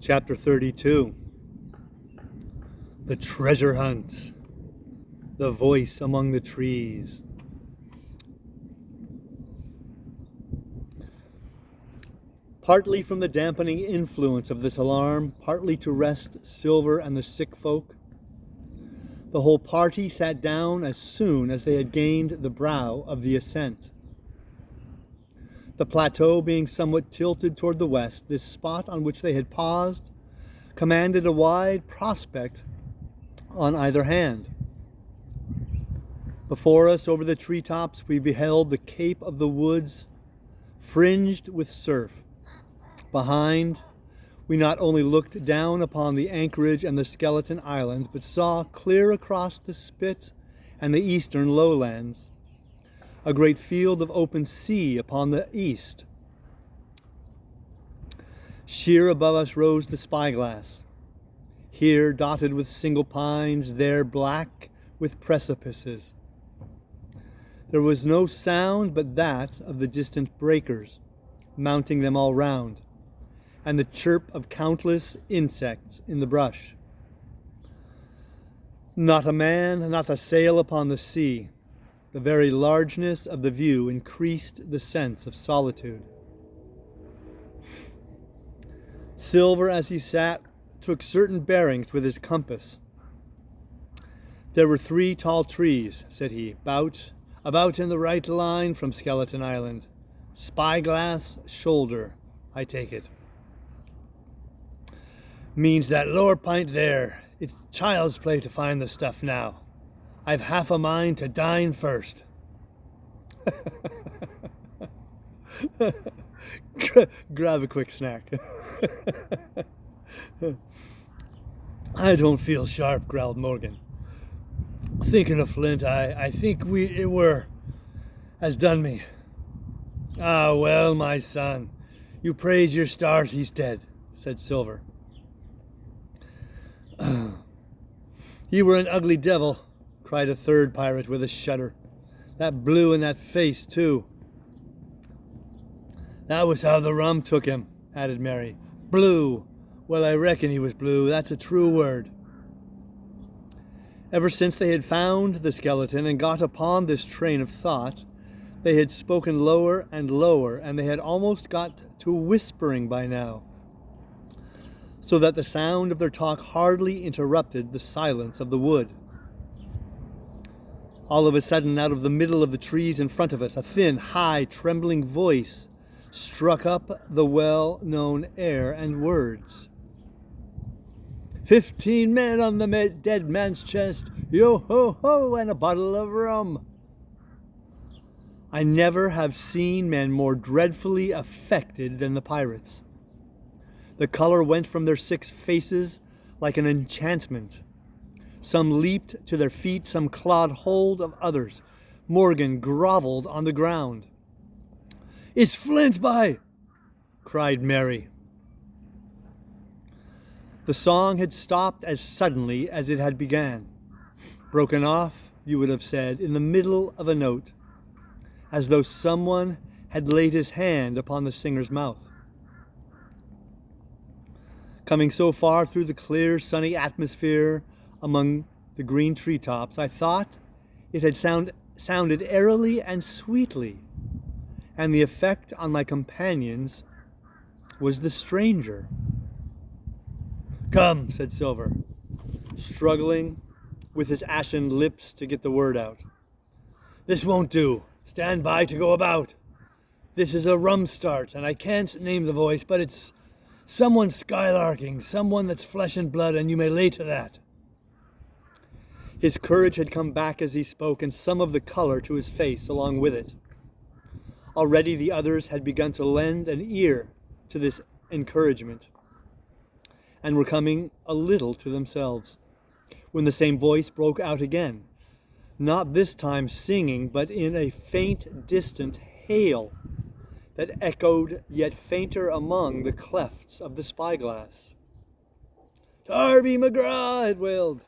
Chapter 32. The treasure hunt. The voice among the trees. Partly from the dampening influence of this alarm, partly to rest Silver and the sick folk, the whole party sat down as soon as they had gained the brow of the ascent. The plateau being somewhat tilted toward the west, this spot on which they had paused commanded a wide prospect on either hand. Before us, over the treetops, we beheld the cape of the woods fringed with surf. Behind, we not only looked down upon the anchorage and the skeleton island, but saw clear across the spit and the eastern lowlands a great field of open sea upon the east. Sheer above us rose the spyglass, here dotted with single pines, there black with precipices. There was no sound but that of the distant breakers, mounting them all round, and the chirp of countless insects in the brush. Not a man, not a sail upon the sea. The very largeness of the view increased the sense of solitude. Silver, as he sat, took certain bearings with his compass. There were 3 tall trees, said he, about in the right line from Skeleton Island. Spyglass shoulder, I take it. Means that lower pint there. It's child's play to find the stuff now. I've half a mind to dine first. Grab a quick snack. I don't feel sharp, growled Morgan. Thinking of Flint, I think it were has done me. Ah, well, my son, you praise your stars he's dead, said Silver. You were an ugly devil, cried a third pirate with a shudder. That blue in that face, too. That was how the rum took him, added Mary. Blue. Well, I reckon he was blue. That's a true word. Ever since they had found the skeleton and got upon this train of thought, they had spoken lower and lower, and they had almost got to whispering by now, so that the sound of their talk hardly interrupted the silence of the wood. All of a sudden, out of the middle of the trees in front of us, a thin, high, trembling voice struck up the well-known air and words. 15 men on the dead man's chest, yo-ho-ho, and a bottle of rum. I never have seen men more dreadfully affected than the pirates. The color went from their 6 faces like an enchantment. Some leaped to their feet, some clawed hold of others. Morgan groveled on the ground. It's Flint, by! Cried Mary. The song had stopped as suddenly as it had began. Broken off, you would have said, in the middle of a note, as though someone had laid his hand upon the singer's mouth. Coming so far through the clear, sunny atmosphere among the green treetops, I thought it had sounded airily and sweetly, and the effect on my companions was the stranger. Come, said Silver, struggling with his ashen lips to get the word out. This won't do. Stand by to go about. This is a rum start, and I can't name the voice, but it's someone skylarking, someone that's flesh and blood, and you may lay to that. His courage had come back as he spoke, and some of the color to his face along with it. Already the others had begun to lend an ear to this encouragement, and were coming a little to themselves, when the same voice broke out again, not this time singing, but in a faint, distant hail that echoed yet fainter among the clefts of the spyglass. Darby McGraw, it wailed,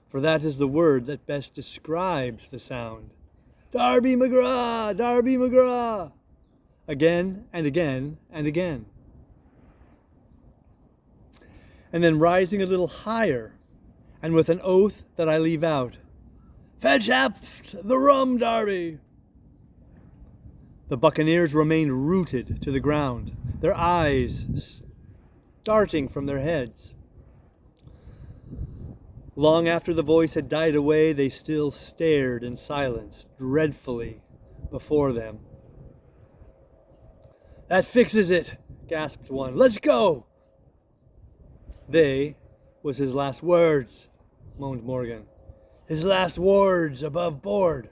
for that is the word that best describes the sound. Darby McGraw! Darby McGraw! Again and again and again. and then rising a little higher, and with an oath that I leave out, "Fetch aft the rum, Darby!" The buccaneers remained rooted to the ground, their eyes starting from their heads. Long after the voice had died away, they still stared in silence, dreadfully before them. "That fixes it," gasped one. "Let's go." "They" was his last words, moaned Morgan. "His last words above board."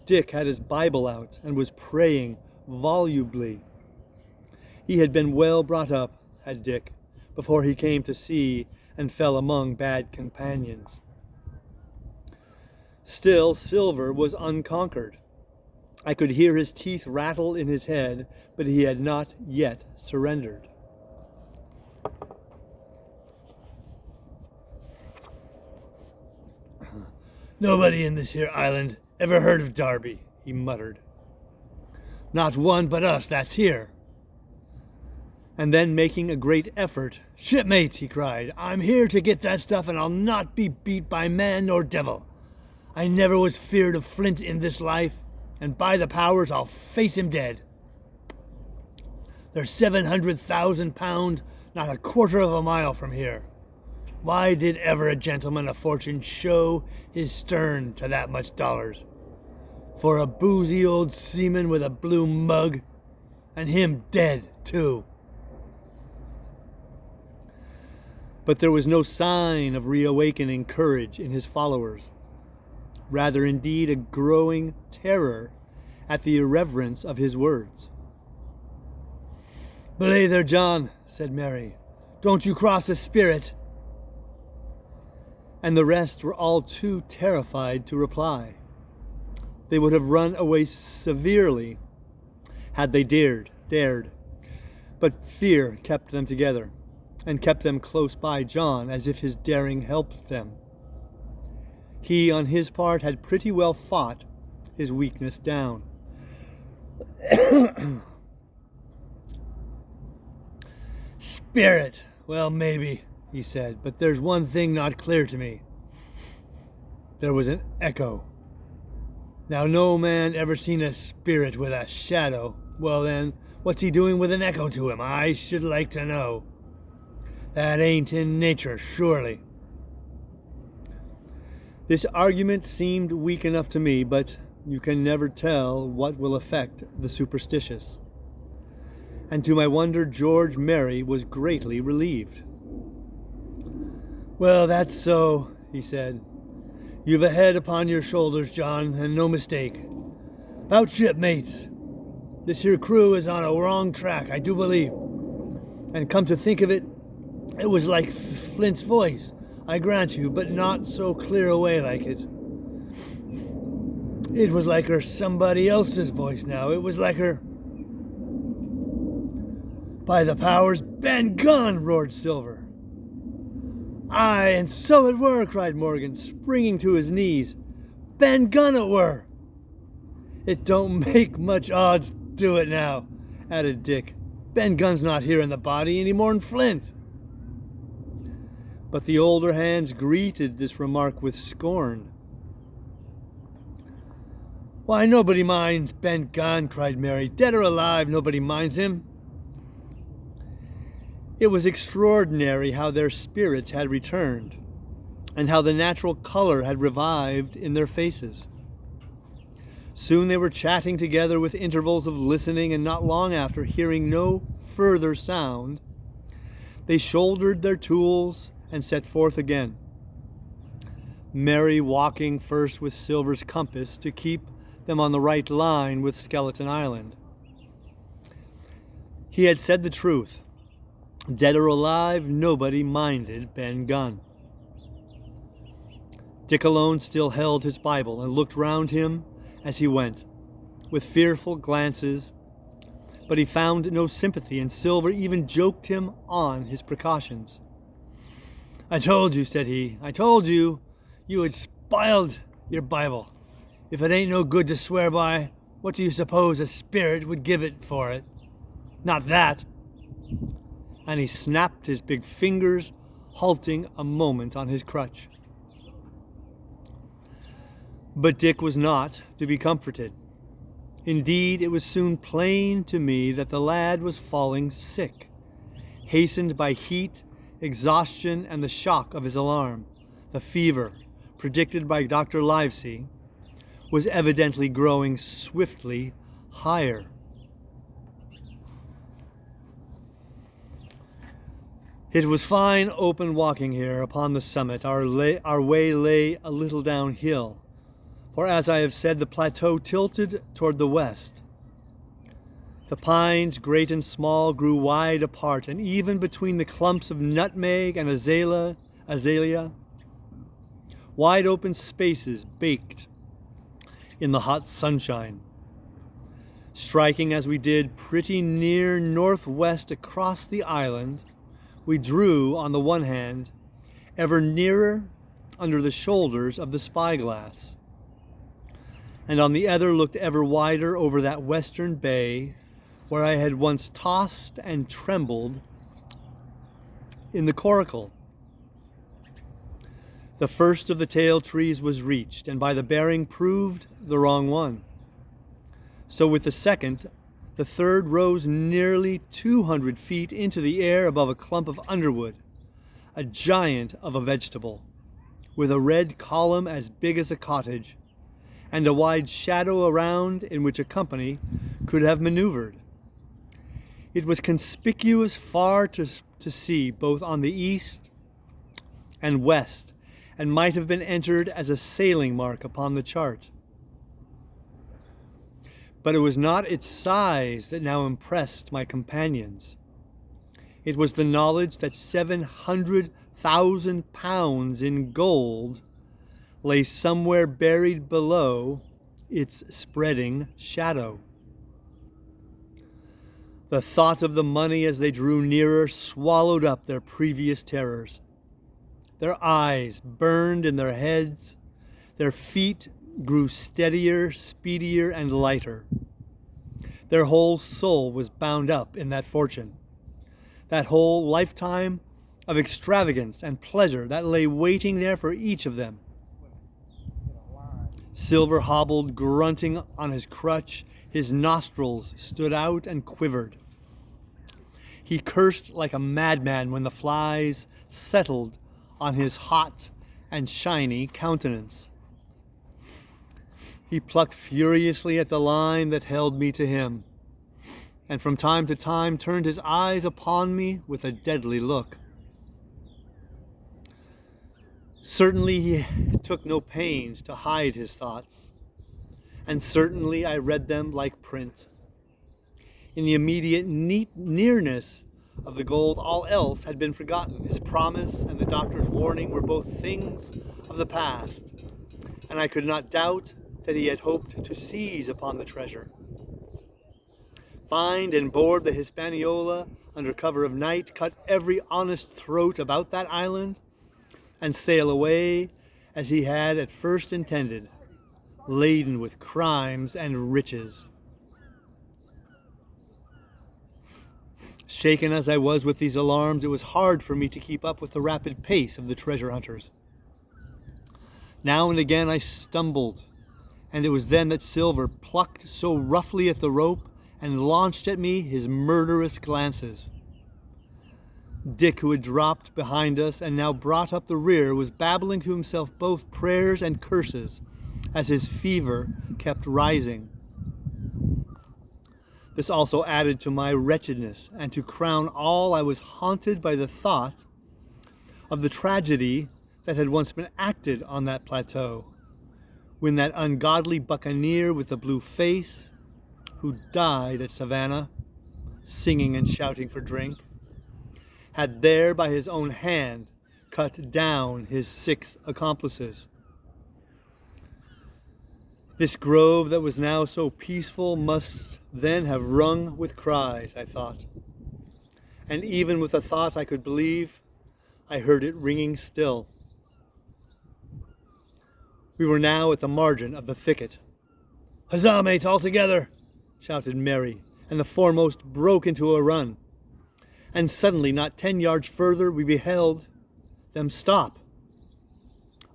Dick had his Bible out and was praying volubly. He had been well brought up, had Dick, before he came to sea and fell among bad companions. Still, Silver was unconquered. I could hear his teeth rattle in his head, but he had not yet surrendered. "Nobody in this here island ever heard of Darby," he muttered. "Not one but us that's here." And then, making a great effort, "Shipmates," he cried, "I'm here to get that stuff, and I'll not be beat by man nor devil. I never was feared of Flint in this life, and by the powers I'll face him dead. There's 700,000 pound, not a quarter of a mile from here. Why did ever a gentleman of fortune show his stern to that much dollars? For a boozy old seaman with a blue mug, and him dead too." But there was no sign of reawakening courage in his followers. Rather, indeed, a growing terror at the irreverence of his words. "Belay there, John," said Mary. "Don't you cross a spirit." And the rest were all too terrified to reply. They would have run away severely had they dared. But fear kept them together, and kept them close by John, as if his daring helped them. He, on his part, had pretty well fought his weakness down. "Spirit, well, maybe," he said, "but there's one thing not clear to me." There was an echo. "Now, no man ever seen a spirit with a shadow. Well then, what's he doing with an echo to him? I should like to know. That ain't in nature, surely." This argument seemed weak enough to me, but you can never tell what will affect the superstitious. And to my wonder, George Merry was greatly relieved. "Well, that's so," he said. "You've a head upon your shoulders, John, and no mistake. 'Bout shipmates. This here crew is on a wrong track, I do believe. And come to think of it, it was like Flint's voice, I grant you, but not so clear away like it. It was like her somebody else's voice now. It was like her—" "By the powers, Ben Gunn!" roared Silver. "Aye, and so it were," cried Morgan, springing to his knees. "Ben Gunn it were." "It don't make much odds to it now," added Dick. "Ben Gunn's not here in the body any more'n Flint." But the older hands greeted this remark with scorn. "Why, nobody minds Ben Gunn," cried Mary. "Dead or alive, nobody minds him." It was extraordinary how their spirits had returned, and how the natural color had revived in their faces. Soon they were chatting together with intervals of listening, and not long after, hearing no further sound, they shouldered their tools and set forth again, Mary walking first with Silver's compass to keep them on the right line with Skeleton Island. He had said the truth. Dead or alive, nobody minded Ben Gunn. Dick alone still held his Bible and looked round him as he went, with fearful glances, but he found no sympathy, and Silver even joked him on his precautions. "I told you," said he, "I told you you had spiled your Bible. If it ain't no good to swear by, what do you suppose a spirit would give it for it? Not that." and he snapped his big fingers, halting a moment on his crutch. But Dick was not to be comforted. Indeed, it was soon plain to me that the lad was falling sick, hastened by heat, exhaustion, and the shock of his alarm. The fever, predicted by Dr. Livesey, was evidently growing swiftly higher. It was fine open walking here upon the summit. Our way lay a little downhill, for as I have said, the plateau tilted toward the west. The pines, great and small, grew wide apart, and even between the clumps of nutmeg and azalea, wide open spaces baked in the hot sunshine. Striking as we did pretty near northwest across the island, we drew, on the one hand, ever nearer under the shoulders of the spyglass, and on the other looked ever wider over that western bay where I had once tossed and trembled in the coracle. The first of the tail trees was reached, and by the bearing proved the wrong one. So with the second, the third rose nearly 200 feet into the air above a clump of underwood, a giant of a vegetable, with a red column as big as a cottage, and a wide shadow around in which a company could have maneuvered. It was conspicuous far to see, both on the east and west, and might have been entered as a sailing mark upon the chart. But it was not its size that now impressed my companions. It was the knowledge that 700,000 pounds in gold lay somewhere buried below its spreading shadow. The thought of the money as they drew nearer swallowed up their previous terrors. Their eyes burned in their heads, their feet grew steadier, speedier, and lighter. Their whole soul was bound up in that fortune, that whole lifetime of extravagance and pleasure that lay waiting there for each of them. Silver hobbled, grunting on his crutch. His nostrils stood out and quivered. He cursed like a madman when the flies settled on his hot and shiny countenance. He plucked furiously at the line that held me to him, and from time to time turned his eyes upon me with a deadly look. Certainly he took no pains to hide his thoughts, and certainly I read them like print. In the immediate nearness of the gold, all else had been forgotten. His promise and the doctor's warning were both things of the past, and I could not doubt that he had hoped to seize upon the treasure, find and board the Hispaniola under cover of night, cut every honest throat about that island, and sail away as he had at first intended, laden with crimes and riches. Shaken as I was with these alarms, it was hard for me to keep up with the rapid pace of the treasure hunters. Now and again I stumbled, and it was then that Silver plucked so roughly at the rope and launched at me his murderous glances. Dick, who had dropped behind us and now brought up the rear, was babbling to himself both prayers and curses as his fever kept rising. This also added to my wretchedness, and to crown all, I was haunted by the thought of the tragedy that had once been acted on that plateau, when that ungodly buccaneer with the blue face, who died at Savannah, singing and shouting for drink, had there by his own hand cut down his 6 accomplices. This grove that was now so peaceful must then have rung with cries, I thought. And even with the thought I could believe, I heard it ringing still. We were now at the margin of the thicket. "Huzzah, mates, all together!" shouted Mary, and the foremost broke into a run. And suddenly, not 10 yards further, we beheld them stop.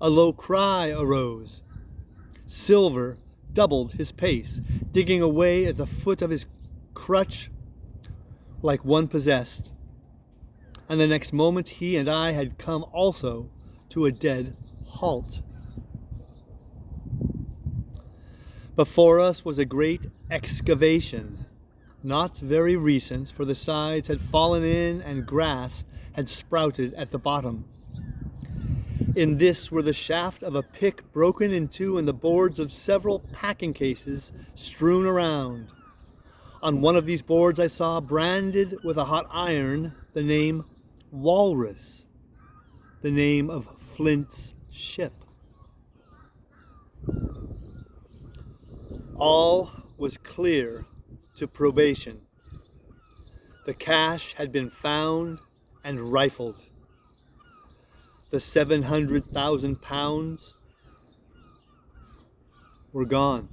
A low cry arose. Silver doubled his pace, digging away at the foot of his crutch like one possessed. And the next moment he and I had come also to a dead halt. Before us was a great excavation, not very recent, for the sides had fallen in and grass had sprouted at the bottom. In this were the shaft of a pick broken in two and the boards of several packing cases strewn around. On one of these boards I saw, branded with a hot iron, the name Walrus, the name of Flint's ship. All was clear to probation. The cash had been found and rifled. The 700,000 pounds were gone.